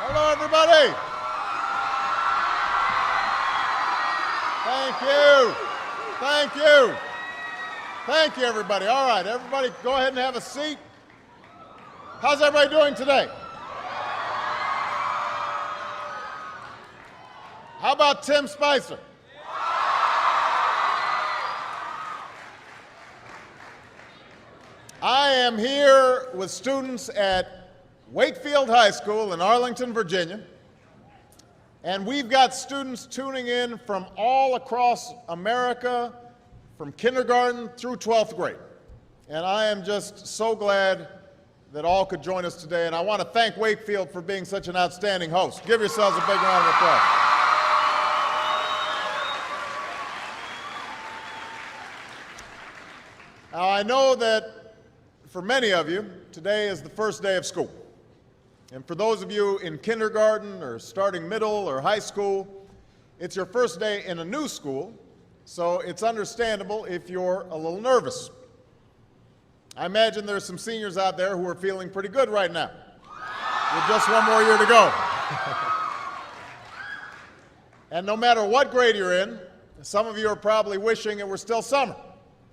Hello, everybody. Thank you. Thank you. Thank you, everybody. All right, everybody, go ahead and have a seat. How's everybody doing today? How about Tim Spicer? I am here with students at Wakefield High School in Arlington, Virginia, and we've got students tuning in from all across America, from kindergarten through 12th grade. And I am just so glad that all could join us today, and I want to thank Wakefield for being such an outstanding host. Give yourselves a big round of applause. Now, I know that for many of you, today is the first day of school. And for those of you in kindergarten or starting middle or high school, it's your first day in a new school, so it's understandable if you're a little nervous. I imagine there's some seniors out there who are feeling pretty good right now, with just one more year to go. And no matter what grade you're in, some of you are probably wishing it were still summer,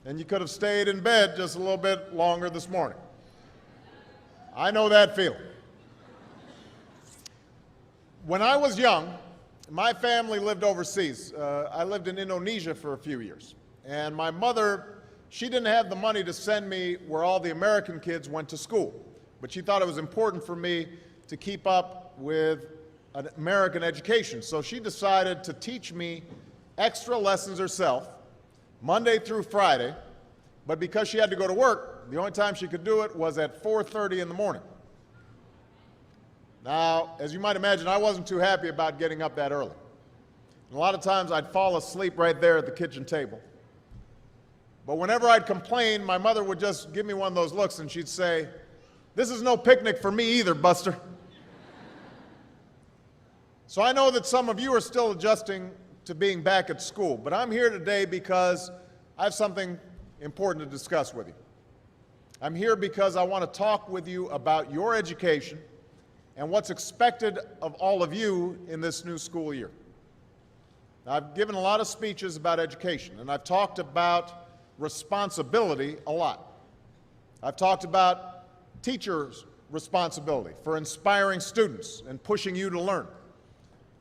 and you could have stayed in bed just a little bit longer this morning. I know that feeling. When I was young, my family lived overseas. I lived in Indonesia for a few years. And my mother, she didn't have the money to send me where all the American kids went to school. But she thought it was important for me to keep up with an American education. So she decided to teach me extra lessons herself, Monday through Friday. But because she had to go to work, the only time she could do it was at 4:30 in the morning. Now, as you might imagine, I wasn't too happy about getting up that early. And a lot of times I'd fall asleep right there at the kitchen table. But whenever I'd complain, my mother would just give me one of those looks and she'd say, "This is no picnic for me either, Buster." So I know that some of you are still adjusting to being back at school, but I'm here today because I have something important to discuss with you. I'm here because I want to talk with you about your education and what's expected of all of you in this new school year. Now, I've given a lot of speeches about education, and I've talked about responsibility a lot. I've talked about teachers' responsibility for inspiring students and pushing you to learn.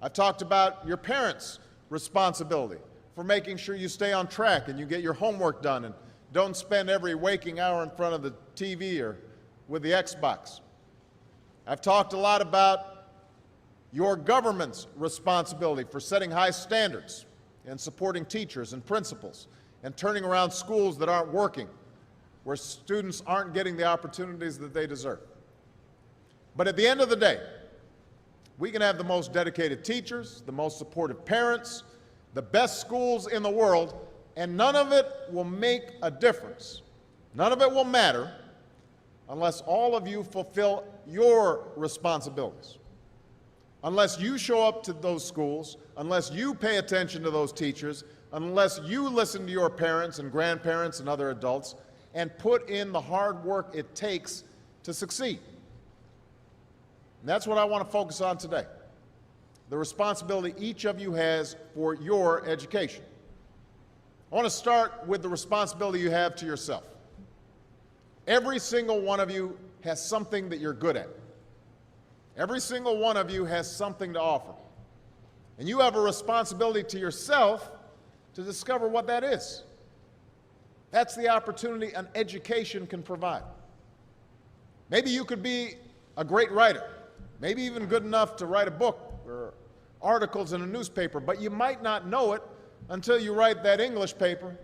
I've talked about your parents' responsibility for making sure you stay on track and you get your homework done and don't spend every waking hour in front of the TV or with the Xbox. I've talked a lot about your government's responsibility for setting high standards and supporting teachers and principals and turning around schools that aren't working, where students aren't getting the opportunities that they deserve. But at the end of the day, we can have the most dedicated teachers, the most supportive parents, the best schools in the world, and none of it will make a difference. None of it will matter unless all of you fulfill your responsibilities. Unless you show up to those schools, unless you pay attention to those teachers, unless you listen to your parents and grandparents and other adults and put in the hard work it takes to succeed. And that's what I want to focus on today, the responsibility each of you has for your education. I want to start with the responsibility you have to yourself. Every single one of you has something that you're good at. Every single one of you has something to offer. And you have a responsibility to yourself to discover what that is. That's the opportunity an education can provide. Maybe you could be a great writer, maybe even good enough to write a book or articles in a newspaper, but you might not know it until you write that English paper,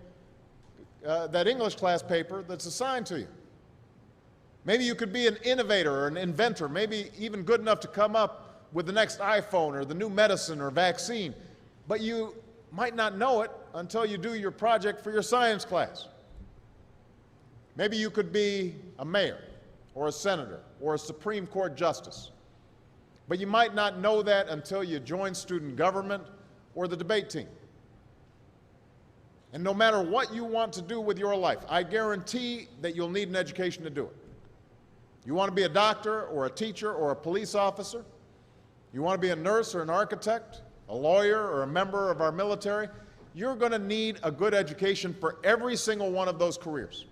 that English class paper that's assigned to you. Maybe you could be an innovator or an inventor, maybe even good enough to come up with the next iPhone or the new medicine or vaccine, but you might not know it until you do your project for your science class. Maybe you could be a mayor or a senator or a Supreme Court justice, but you might not know that until you join student government or the debate team. And no matter what you want to do with your life, I guarantee that you'll need an education to do it. You want to be a doctor or a teacher or a police officer? You want to be a nurse or an architect, a lawyer or a member of our military? You're going to need a good education for every single one of those careers.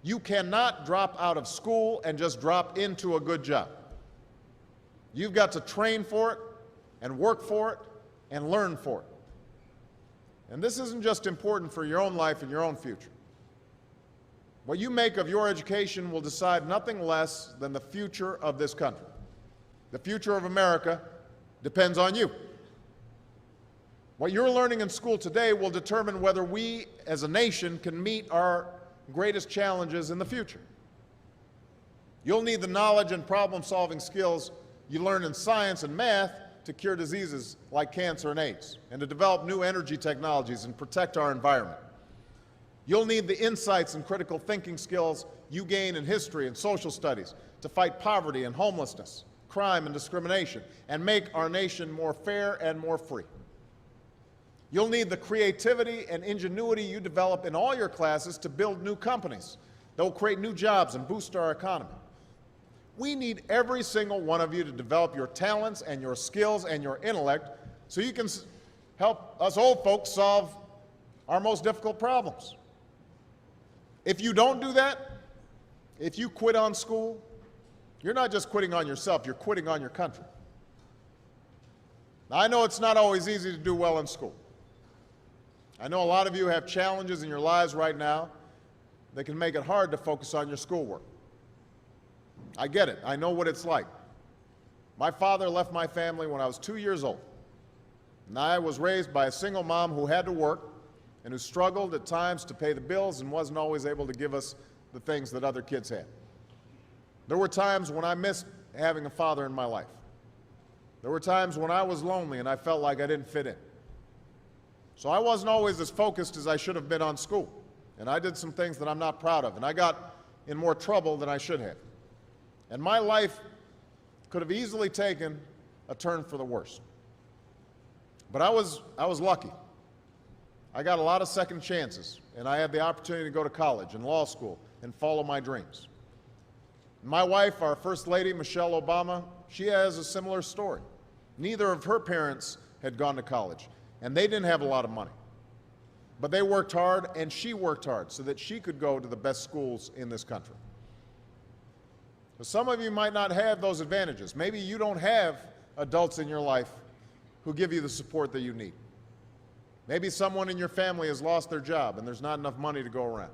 You cannot drop out of school and just drop into a good job. You've got to train for it and work for it and learn for it. And this isn't just important for your own life and your own future. What you make of your education will decide nothing less than the future of this country. The future of America depends on you. What you're learning in school today will determine whether we as a nation can meet our greatest challenges in the future. You'll need the knowledge and problem-solving skills you learn in science and math to cure diseases like cancer and AIDS, and to develop new energy technologies and protect our environment. You'll need the insights and critical thinking skills you gain in history and social studies to fight poverty and homelessness, crime and discrimination, and make our nation more fair and more free. You'll need the creativity and ingenuity you develop in all your classes to build new companies that will create new jobs and boost our economy. We need every single one of you to develop your talents and your skills and your intellect so you can help us old folks solve our most difficult problems. If you don't do that, if you quit on school, you're not just quitting on yourself, you're quitting on your country. Now, I know it's not always easy to do well in school. I know a lot of you have challenges in your lives right now that can make it hard to focus on your schoolwork. I get it. I know what it's like. My father left my family when I was 2 years old, and I was raised by a single mom who had to work and who struggled at times to pay the bills and wasn't always able to give us the things that other kids had. There were times when I missed having a father in my life. There were times when I was lonely and I felt like I didn't fit in. So I wasn't always as focused as I should have been on school, and I did some things that I'm not proud of, and I got in more trouble than I should have. And my life could have easily taken a turn for the worse. But I was lucky. I got a lot of second chances, and I had the opportunity to go to college and law school and follow my dreams. My wife, our First Lady, Michelle Obama, she has a similar story. Neither of her parents had gone to college, and they didn't have a lot of money. But they worked hard, and she worked hard so that she could go to the best schools in this country. So some of you might not have those advantages. Maybe you don't have adults in your life who give you the support that you need. Maybe someone in your family has lost their job and there's not enough money to go around.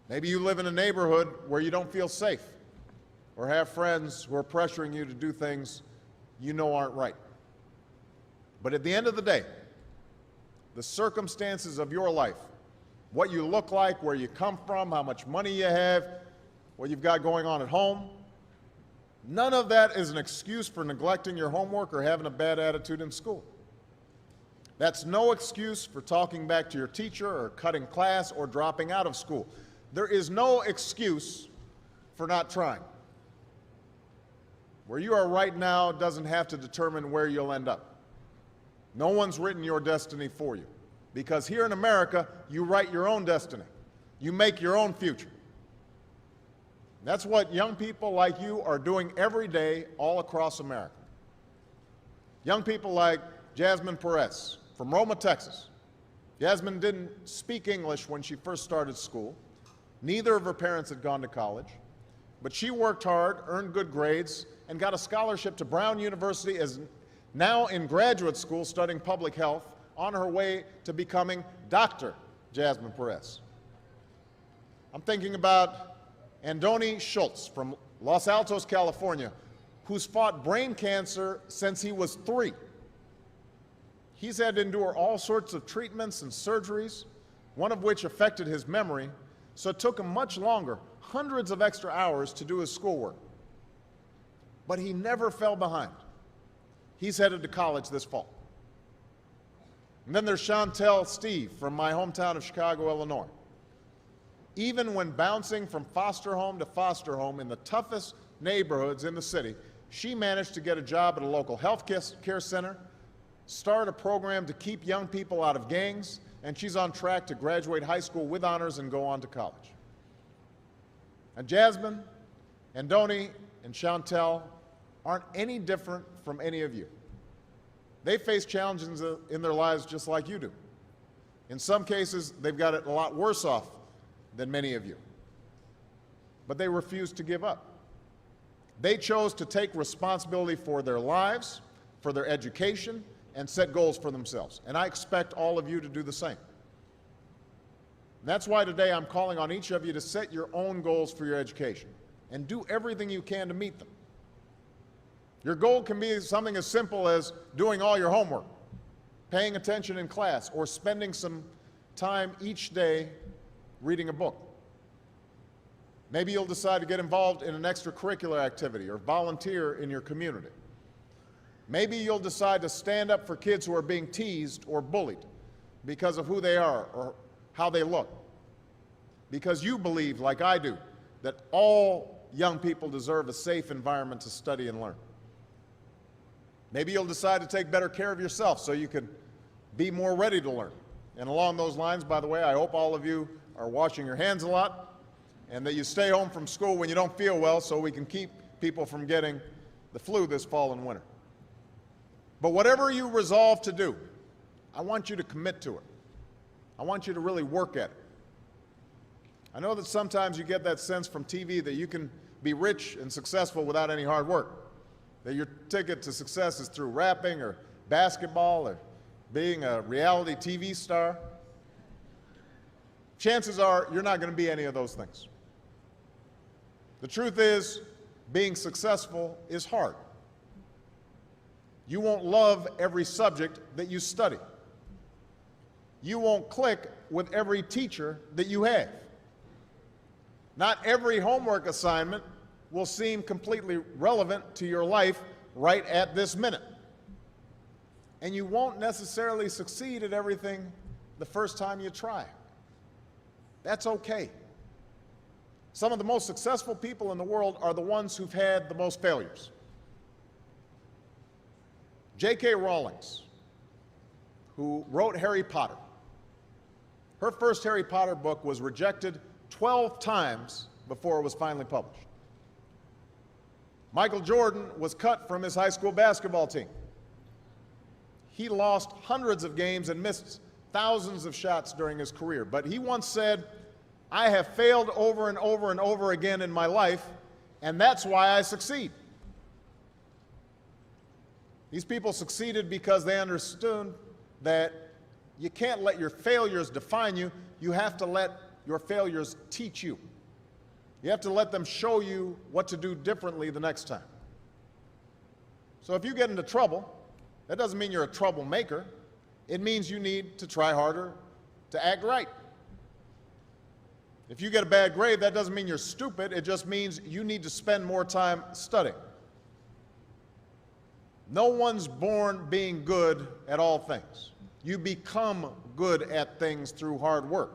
Maybe you live in a neighborhood where you don't feel safe or have friends who are pressuring you to do things you know aren't right. But at the end of the day, the circumstances of your life, what you look like, where you come from, how much money you have, what you've got going on at home, none of that is an excuse for neglecting your homework or having a bad attitude in school. That's no excuse for talking back to your teacher or cutting class or dropping out of school. There is no excuse for not trying. Where you are right now doesn't have to determine where you'll end up. No one's written your destiny for you, because here in America, you write your own destiny. You make your own future. That's what young people like you are doing every day all across America. Young people like Jasmine Perez from Roma, Texas. Jasmine didn't speak English when she first started school. Neither of her parents had gone to college. But she worked hard, earned good grades, and got a scholarship to Brown University, as now in graduate school studying public health, on her way to becoming Dr. Jasmine Perez. I'm thinking about Andoni Schultz from Los Altos, California, who's fought brain cancer since he was 3. He's had to endure all sorts of treatments and surgeries, one of which affected his memory, so it took him much longer, hundreds of extra hours, to do his schoolwork. But he never fell behind. He's headed to college this fall. And then there's Chantel Steve from my hometown of Chicago, Illinois. Even when bouncing from foster home to foster home in the toughest neighborhoods in the city, she managed to get a job at a local health care center, start a program to keep young people out of gangs, and she's on track to graduate high school with honors and go on to college. And Jasmine, Andoni, and Chantel aren't any different from any of you. They face challenges in their lives just like you do. In some cases, they've got it a lot worse off than many of you. But they refuse to give up. They chose to take responsibility for their lives, for their education, and set goals for themselves. And I expect all of you to do the same. And that's why today I'm calling on each of you to set your own goals for your education and do everything you can to meet them. Your goal can be something as simple as doing all your homework, paying attention in class, or spending some time each day reading a book. Maybe you'll decide to get involved in an extracurricular activity or volunteer in your community. Maybe you'll decide to stand up for kids who are being teased or bullied because of who they are or how they look. Because you believe, like I do, that all young people deserve a safe environment to study and learn. Maybe you'll decide to take better care of yourself so you can be more ready to learn. And along those lines, by the way, I hope all of you are washing your hands a lot and that you stay home from school when you don't feel well so we can keep people from getting the flu this fall and winter. But whatever you resolve to do, I want you to commit to it. I want you to really work at it. I know that sometimes you get that sense from TV that you can be rich and successful without any hard work, that your ticket to success is through rapping or basketball or being a reality TV star. Chances are you're not going to be any of those things. The truth is, being successful is hard. You won't love every subject that you study. You won't click with every teacher that you have. Not every homework assignment will seem completely relevant to your life right at this minute. And you won't necessarily succeed at everything the first time you try. That's okay. Some of the most successful people in the world are the ones who've had the most failures. J.K. Rowling, who wrote Harry Potter, her first Harry Potter book was rejected 12 times before it was finally published. Michael Jordan was cut from his high school basketball team. He lost hundreds of games and missed thousands of shots during his career. But he once said, "I have failed over and over and over again in my life, and that's why I succeed." These people succeeded because they understood that you can't let your failures define you. You have to let your failures teach you. You have to let them show you what to do differently the next time. So if you get into trouble, that doesn't mean you're a troublemaker. It means you need to try harder to act right. If you get a bad grade, that doesn't mean you're stupid. It just means you need to spend more time studying. No one's born being good at all things. You become good at things through hard work.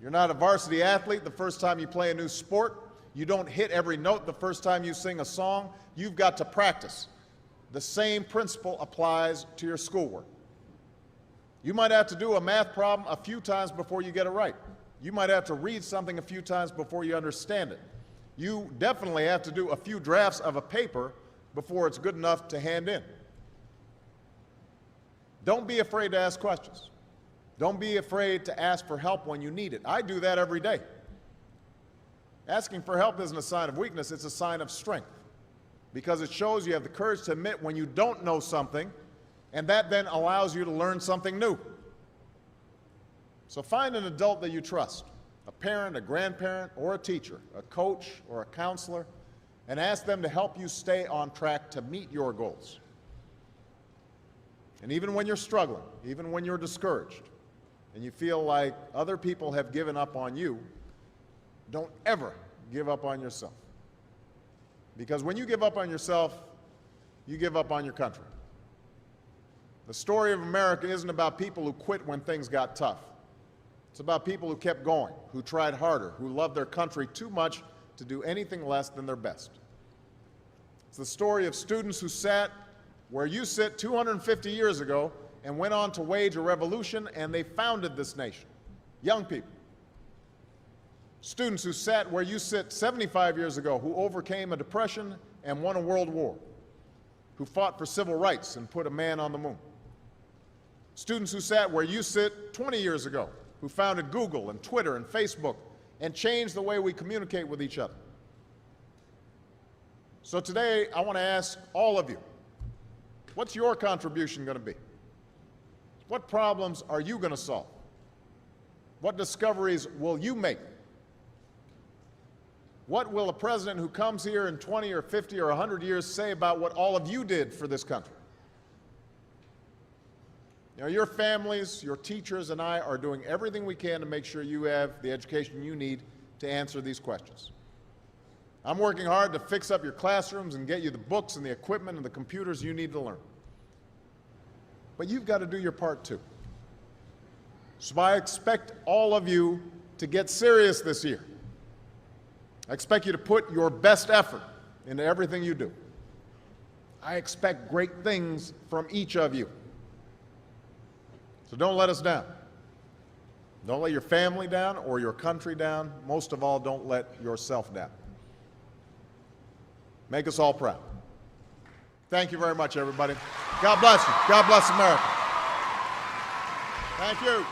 You're not a varsity athlete the first time you play a new sport. You don't hit every note the first time you sing a song. You've got to practice. The same principle applies to your schoolwork. You might have to do a math problem a few times before you get it right. You might have to read something a few times before you understand it. You definitely have to do a few drafts of a paper before it's good enough to hand in. Don't be afraid to ask questions. Don't be afraid to ask for help when you need it. I do that every day. Asking for help isn't a sign of weakness, it's a sign of strength, because it shows you have the courage to admit when you don't know something, and that then allows you to learn something new. So find an adult that you trust, a parent, a grandparent, or a teacher, a coach, or a counselor, and ask them to help you stay on track to meet your goals. And even when you're struggling, even when you're discouraged, and you feel like other people have given up on you, don't ever give up on yourself. Because when you give up on yourself, you give up on your country. The story of America isn't about people who quit when things got tough. It's about people who kept going, who tried harder, who loved their country too much to do anything less than their best. It's the story of students who sat where you sit 250 years ago and went on to wage a revolution, and they founded this nation. Young people. Students who sat where you sit 75 years ago, who overcame a depression and won a world war, who fought for civil rights and put a man on the moon. Students who sat where you sit 20 years ago, who founded Google and Twitter and Facebook and changed the way we communicate with each other. So today, I want to ask all of you, what's your contribution going to be? What problems are you going to solve? What discoveries will you make? What will a president who comes here in 20 or 50 or 100 years say about what all of you did for this country? You know, your families, your teachers, and I are doing everything we can to make sure you have the education you need to answer these questions. I'm working hard to fix up your classrooms and get you the books and the equipment and the computers you need to learn. But you've got to do your part too. So I expect all of you to get serious this year. I expect you to put your best effort into everything you do. I expect great things from each of you. So don't let us down. Don't let your family down or your country down. Most of all, don't let yourself down. Make us all proud. Thank you very much, everybody. God bless you. God bless America. Thank you.